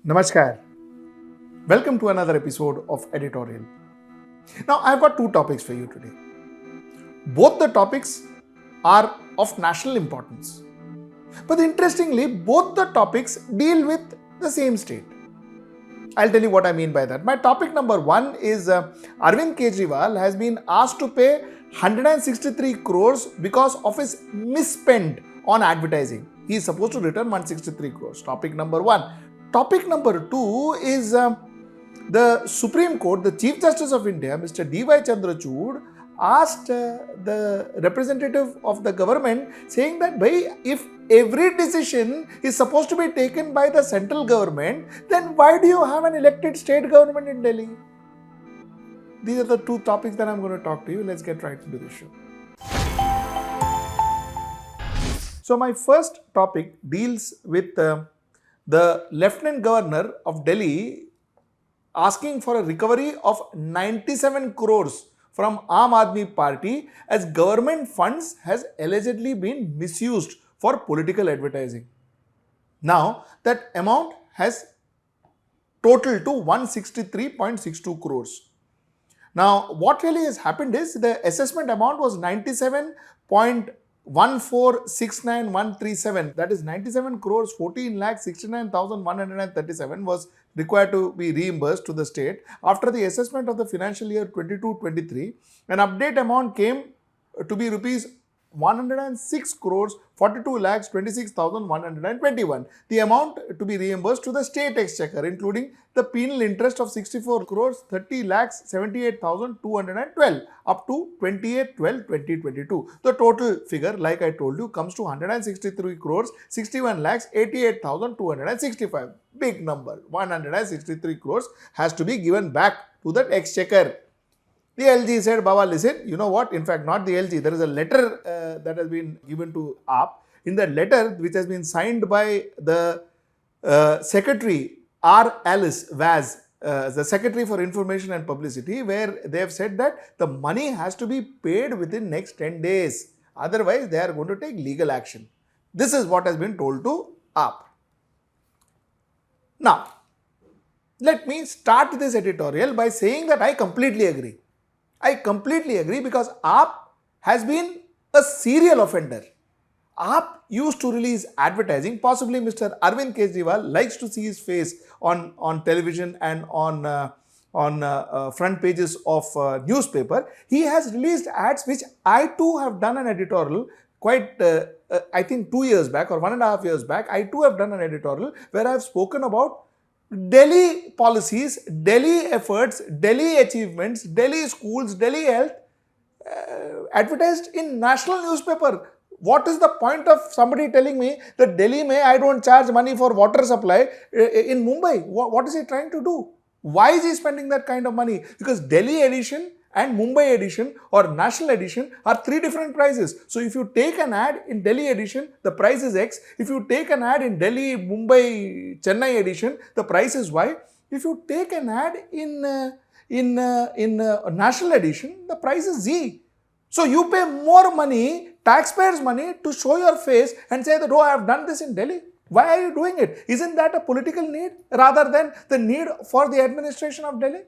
Namaskar. Welcome to another episode of Editorial. Now, I've got two topics for you today. Both the topics are of national importance. But interestingly, both the topics deal with the same state. I'll tell you what I mean by that. My topic number one is Arvind Kejriwal has been asked to pay 163 crores because of his misspend on advertising. He is supposed to return 163 crores. Topic number one. Topic number two is the Supreme Court, the Chief Justice of India, Mr. D.Y. Chandrachud, asked the representative of the government saying that if every decision is supposed to be taken by the central government, then why do you have an elected state government in Delhi? These are the two topics that I'm going to talk to you. Let's get right into the show. So my first topic deals with the Lieutenant Governor of Delhi asking for a recovery of 97 crores from Aam Admi Party as government funds has allegedly been misused for political advertising. Now, that amount has totaled to 163.62 crores. Now, what really has happened is the assessment amount was 97.1469137, that is 97 crores 14,69,137 was required to be reimbursed to the state. After the assessment of the financial year 22-23, an update amount came to be rupees 106 crores 42 lakhs 26,121. The amount to be reimbursed to the state exchequer, including the penal interest of 64 crores 30 lakhs 78,212 up to 28/12/2022. The total figure, like I told you, comes to 163 crores 61 lakhs 88,265. Big number. 163 crores has to be given back to the exchequer. The LG said, Baba, listen, you know what? In fact, not the LG. There is a letter that has been given to AAP. In that letter, which has been signed by the Secretary R. Alice Vaz, the Secretary for Information and Publicity, where they have said that the money has to be paid within next 10 days. Otherwise, they are going to take legal action. This is what has been told to AAP. Now, let me start this editorial by saying that I completely agree. I completely agree because AAP has been a serial offender. AAP used to release advertising. Possibly Mr. Arvind Kejriwal likes to see his face on television and on front pages of newspaper. He has released ads which I too have done an editorial quite, I think 2 years back or 1.5 years back. I too have done an editorial where I have spoken about Delhi policies, Delhi efforts, Delhi achievements, Delhi schools, Delhi health advertised in national newspaper. What is the point of somebody telling me that Delhi I don't charge money for water supply in Mumbai? What is he trying to do? Why is he spending that kind of money? Because Delhi edition and Mumbai edition or national edition are three different prices. So if you take an ad in Delhi edition, the price is X. If you take an ad in Delhi, Mumbai, Chennai edition, the price is Y. If you take an ad in national edition, the price is Z. So you pay more money, taxpayers' money, to show your face and say that, oh, I have done this in Delhi. Why are you doing it? Isn't that a political need rather than the need for the administration of Delhi?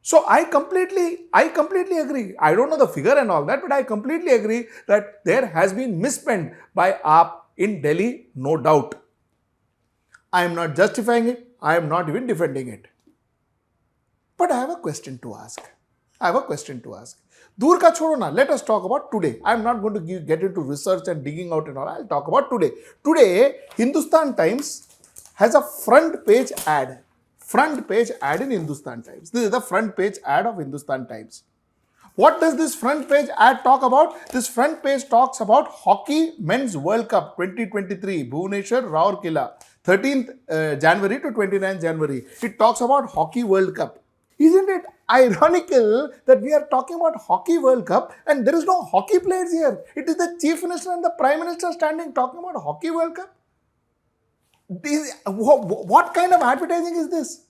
So I completely agree. I don't know the figure and all that, but I completely agree that there has been misspent by AAP in Delhi, no doubt. I am not justifying it. I am not even defending it. But I have a question to ask. Dur ka chodo na. Let us talk about today. I am not going to get into research and digging out and all. I will talk about today. Today, Hindustan Times has a front page ad. Front page ad in Hindustan Times. This is the front page ad of Hindustan Times. What does this front page ad talk about? This front page talks about Hockey Men's World Cup 2023, Bhubaneswar, Rourkela, 13th January to 29th January. It talks about Hockey World Cup. Isn't it ironical that we are talking about Hockey World Cup and there is no hockey players here? It is the Chief Minister and the Prime Minister standing talking about Hockey World Cup. What kind of advertising is this?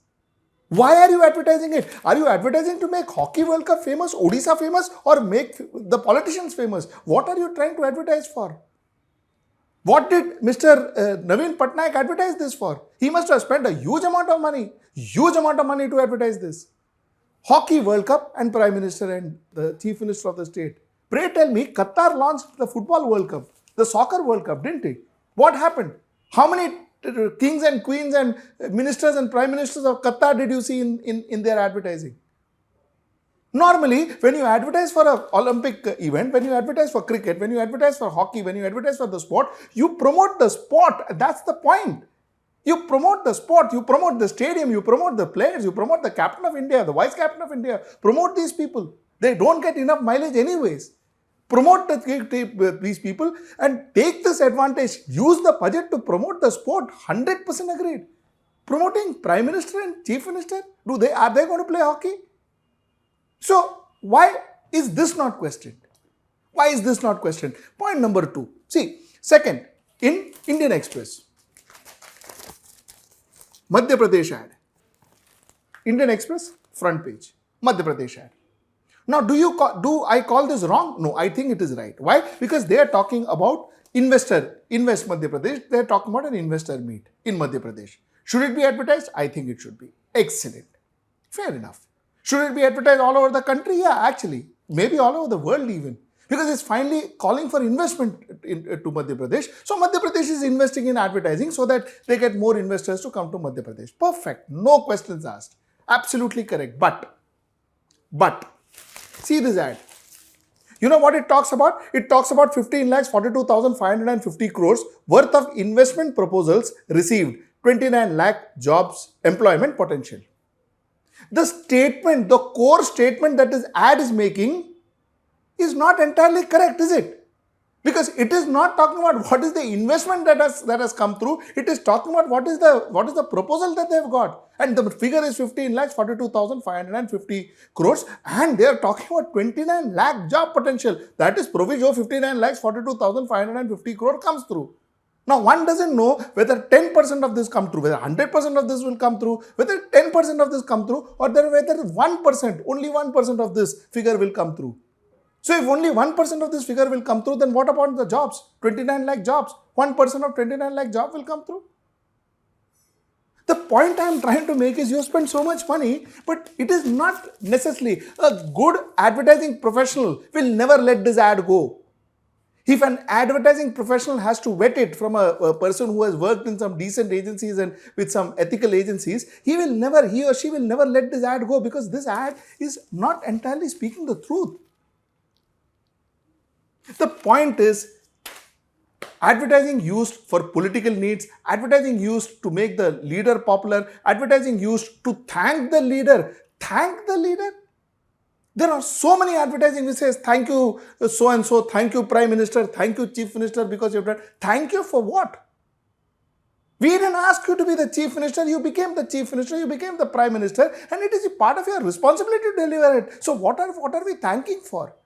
Why are you advertising it? Are you advertising to make Hockey World Cup famous, Odisha famous, or make the politicians famous? What are you trying to advertise for? What did Mr. Naveen Patnaik advertise this for? He must have spent a huge amount of money to advertise this. Hockey World Cup and Prime Minister and the Chief Minister of the state. Pray tell me, Qatar launched the Football World Cup, the Soccer World Cup, didn't it? What happened? How many kings and queens and ministers and prime ministers of Qatar did you see in their advertising? Normally, when you advertise for an Olympic event, when you advertise for cricket, when you advertise for hockey, when you advertise for the sport, you promote the sport. That's the point. You promote the sport, you promote the stadium, you promote the players, you promote the captain of India, the vice captain of India. Promote these people. They don't get enough mileage anyways. Promote these people and take this advantage. Use the budget to promote the sport. 100% agreed. Promoting Prime Minister and Chief Minister, are they going to play hockey? So, why is this not questioned? Why is this not questioned? Point number 2. See, second, in Indian Express, Madhya Pradesh ad. Indian Express, front page, Madhya Pradesh ad. Now, do I call this wrong? No, I think it is right. Why? Because they are talking about Invest Madhya Pradesh. They are talking about an investor meet in Madhya Pradesh. Should it be advertised? I think it should be. Excellent. Fair enough. Should it be advertised all over the country? Yeah, actually. Maybe all over the world even. Because it's finally calling for investment to Madhya Pradesh. So Madhya Pradesh is investing in advertising so that they get more investors to come to Madhya Pradesh. Perfect. No questions asked. Absolutely correct. But, see this ad. You know what it talks about? It talks about 15,42,550 crores worth of investment proposals received. 29 lakh jobs, employment potential. The statement, the core statement that this ad is making is not entirely correct, is it? Because it is not talking about what is the investment that has come through. It is talking about what is the proposal that they have got. And the figure is 15,42,550 crores. And they are talking about 29 lakh job potential. That is provision 59,42,550 crore comes through. Now, one doesn't know whether 10% of this come through, whether 100% of this will come through, whether 10% of this come through, or whether 1%, only 1% of this figure will come through. So, if only 1% of this figure will come through, then what about the jobs? 29 lakh jobs. 1% of 29 lakh jobs will come through. The point I am trying to make is you spend so much money, but it is not necessarily a good advertising professional will never let this ad go. If an advertising professional has to vet it from a person who has worked in some decent agencies and with some ethical agencies, he or she will never let this ad go because this ad is not entirely speaking the truth. The point is, advertising used for political needs, advertising used to make the leader popular, advertising used to thank the leader. Thank the leader? There are so many advertising which says, thank you so-and-so, thank you Prime Minister, thank you Chief Minister because you've done. Thank you for what? We didn't ask you to be the Chief Minister, you became the Chief Minister, you became the Prime Minister, and it is a part of your responsibility to deliver it. So what are we thanking for?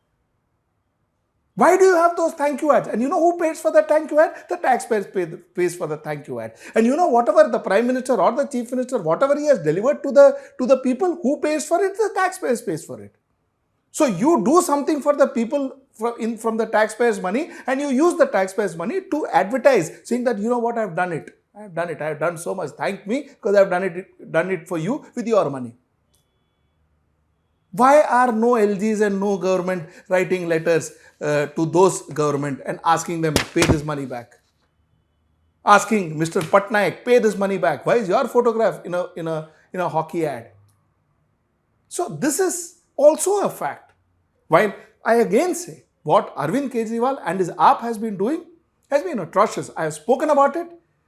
Why do you have those thank you ads? And you know who pays for the thank you ad? The taxpayers pays for the thank you ad. And you know whatever the Prime Minister or the Chief Minister, whatever he has delivered to the people, who pays for it? The taxpayers pays for it. So you do something for the people from the taxpayers' money and you use the taxpayers' money to advertise, saying that, you know what, I have done it. I have done so much. Thank me because I have done it for you with your money. Why are no LGs and no government writing letters to those government and asking them, pay this money back? Asking Mr. Patnaik, pay this money back. Why is your photograph in a hockey ad? So this is also a fact. While I again say what Arvind Kejriwal and his Aap has been doing has been atrocious. I have spoken about it.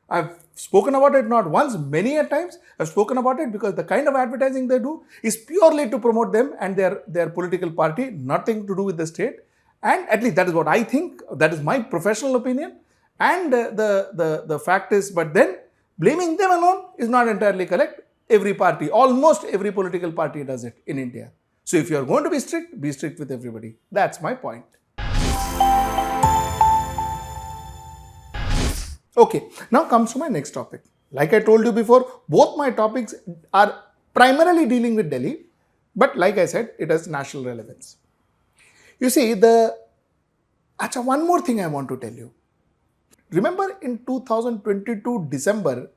I've spoken about it not once, many a times. I've spoken about it because the kind of advertising they do is purely to promote them and their political party, nothing to do with the state. And at least that is what I think. That is my professional opinion. And the fact is, but then blaming them alone is not entirely correct. Every party, almost every political party does it in India. So if you are going to be strict with everybody. That's my point. Okay, now comes to my next topic. Like I told you before, both my topics are primarily dealing with Delhi, but like I said, it has national relevance. You see, one more thing I want to tell you. remember in 2022 December,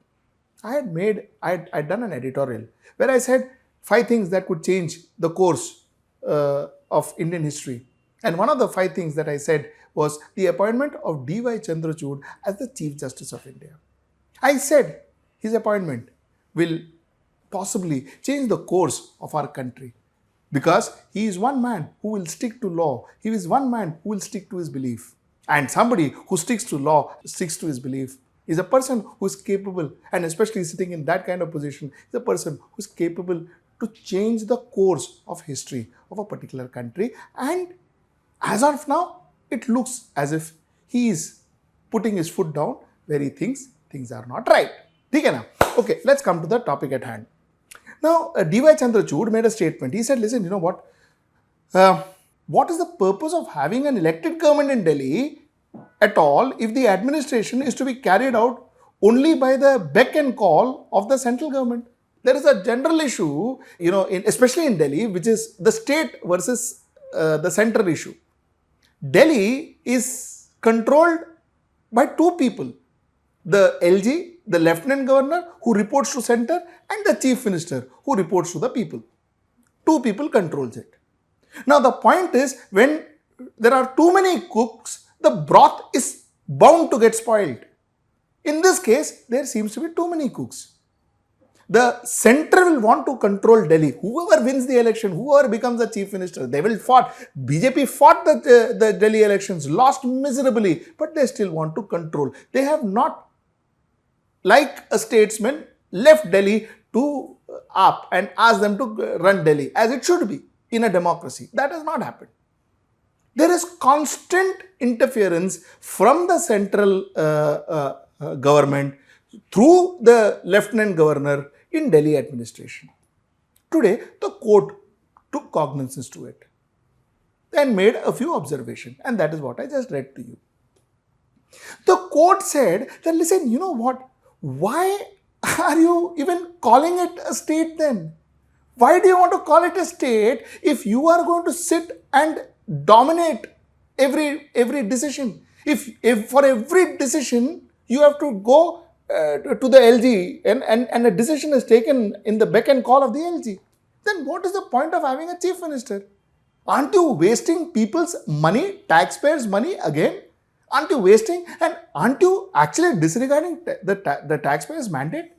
I'd done an editorial where I said 5 things that could change the course of Indian history. And one of the 5 things that I said was the appointment of D.Y. Chandrachud as the Chief Justice of India. I said his appointment will possibly change the course of our country because he is one man who will stick to law. He is one man who will stick to his belief. And somebody who sticks to law, sticks to his belief, is a person who is capable, and especially sitting in that kind of position, is a person who is capable to change the course of history of a particular country. And as of now, it looks as if he is putting his foot down where he thinks things are not right. Okay, let's come to the topic at hand. Now, D.Y. Chandrachud made a statement. He said, listen, you know what? What is the purpose of having an elected government in Delhi at all if the administration is to be carried out only by the beck and call of the central government? There is a general issue, especially in Delhi, which is the state versus the central issue. Delhi is controlled by 2 people, the LG, the Lieutenant Governor who reports to center, and the Chief Minister who reports to the people. 2 people controls it. Now the point is, when there are too many cooks, the broth is bound to get spoiled. In this case, there seems to be too many cooks. The center will want to control Delhi. Whoever wins the election, whoever becomes the Chief Minister, they will fight. BJP fought the Delhi elections, lost miserably, but they still want to control. They have not, like a statesman, left Delhi to Aap and asked them to run Delhi as it should be in a democracy. That has not happened. There is constant interference from the central government through the Lieutenant Governor in Delhi administration. Today, the court took cognizance to it and made a few observations, and that is what I just read to you. The court said that, listen, you know what? Why are you even calling it a state then? Why do you want to call it a state if you are going to sit and dominate every decision? If for every decision you have to go to the LG and a decision is taken in the beck and call of the LG, then what is the point of having a Chief Minister? Aren't you wasting people's money, taxpayers' money again? Aren't you wasting, and aren't you actually disregarding the taxpayers' mandate?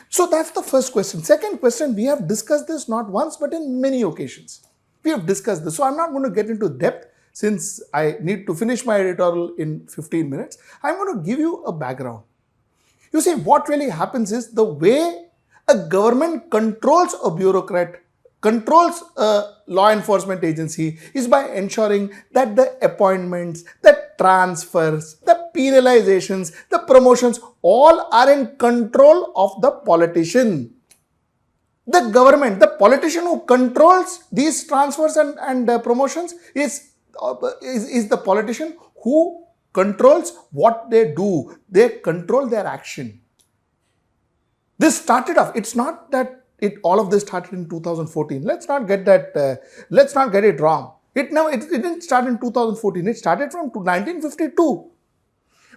So that's the first question. Second question, we have discussed this not once but in many occasions. We have discussed this. So I'm not going to get into depth since I need to finish my editorial in 15 minutes. I'm going to give you a background. You see, what really happens is the way a government controls a bureaucrat, controls a law enforcement agency is by ensuring that the appointments, the transfers, the penalizations, the promotions all are in control of the politician. The government, the politician who controls these transfers and promotions is the politician who controls what they do. They control their action. This started off, it's not that all of this started in 2014. Let's not get it wrong. It didn't start in 2014. It started from 1952.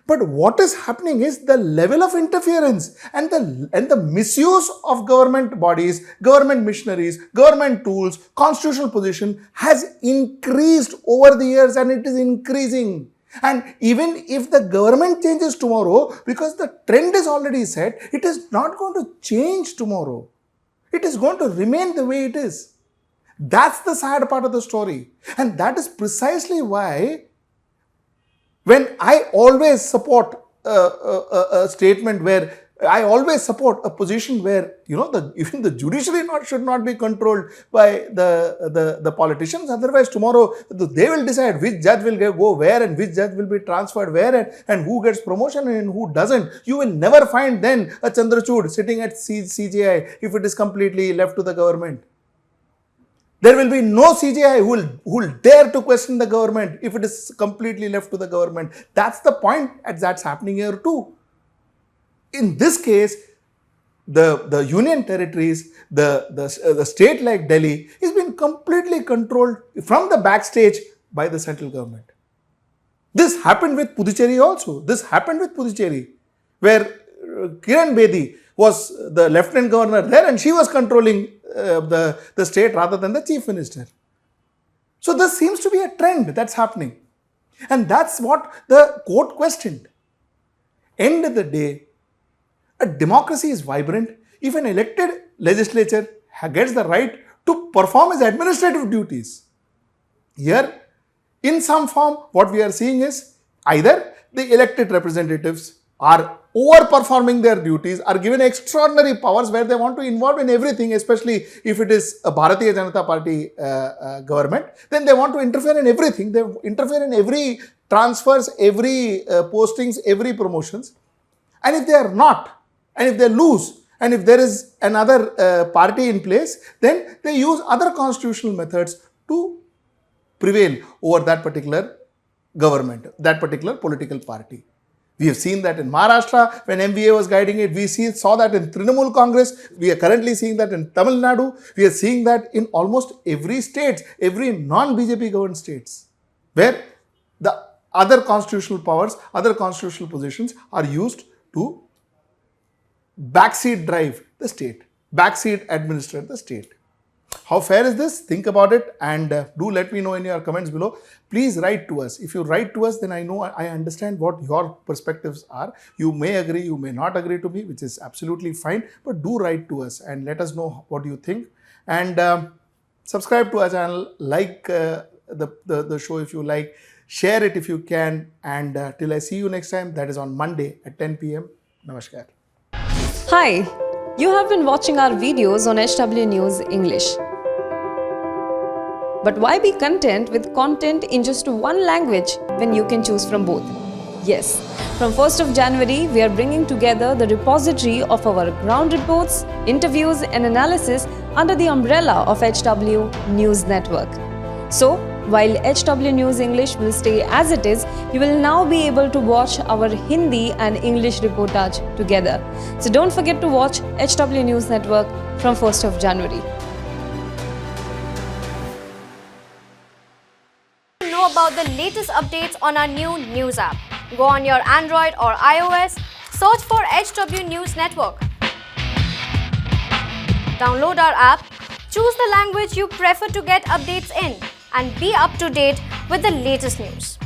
But what is happening is the level of interference and the misuse of government bodies, government machineries, government tools, constitutional position has increased over the years, and it is increasing. And even if the government changes tomorrow, because the trend is already set, it is not going to change tomorrow. It is going to remain the way it is. That's the sad part of the story. And that is precisely why when I always support a statement where I always support a position where, even the judiciary should not be controlled by the politicians. Otherwise, tomorrow they will decide which judge will go where and which judge will be transferred where and who gets promotion and who doesn't. You will never find then a Chandrachud sitting at CJI if it is completely left to the government. There will be no CJI who will dare to question the government if it is completely left to the government. That's the point that's happening here too. In this case, the union territories, the state like Delhi is being completely controlled from the backstage by the central government. This happened with Puducherry also. This happened with Puducherry, where Kiran Bedi was the Lieutenant Governor there and she was controlling the state rather than the Chief Minister. So this seems to be a trend that's happening. And that's what the court questioned. End of the day, a democracy is vibrant if an elected legislature gets the right to perform its administrative duties. Here, in some form, what we are seeing is either the elected representatives are overperforming their duties, are given extraordinary powers where they want to involve in everything, especially if it is a Bharatiya Janata Party government, then they want to interfere in everything. They interfere in every transfers, every postings, every promotions. And if they are not, and if they lose, and if there is another party in place, then they use other constitutional methods to prevail over that particular government, that particular political party. We have seen that in Maharashtra when MVA was guiding it. We saw that in Trinamool Congress. We are currently seeing that in Tamil Nadu. We are seeing that in almost every state, every non-BJP governed states, where the other constitutional powers, other constitutional positions are used to backseat drive the state, backseat administer the state. How fair is this? Think about it and do let me know in your comments below. Please write to us. If you write to us, then I understand what your perspectives are. You may agree, you may not agree to me, which is absolutely fine, but do write to us and let us know what you think. And subscribe to our channel, like the show if you like, share it if you can, and till I see you next time, that is on Monday at 10 p.m. Namaskar. Hi, you have been watching our videos on HW News English. But why be content with content in just one language when you can choose from both? Yes, from 1st of January, we are bringing together the repository of our ground reports, interviews and analysis under the umbrella of HW News Network. So, while HW News English will stay as it is, you will now be able to watch our Hindi and English reportage together. So don't forget to watch HW News Network from 1st of January. To know about the latest updates on our new news app, go on your Android or iOS, search for HW News Network. Download our app, choose the language you prefer to get updates in, and be up to date with the latest news.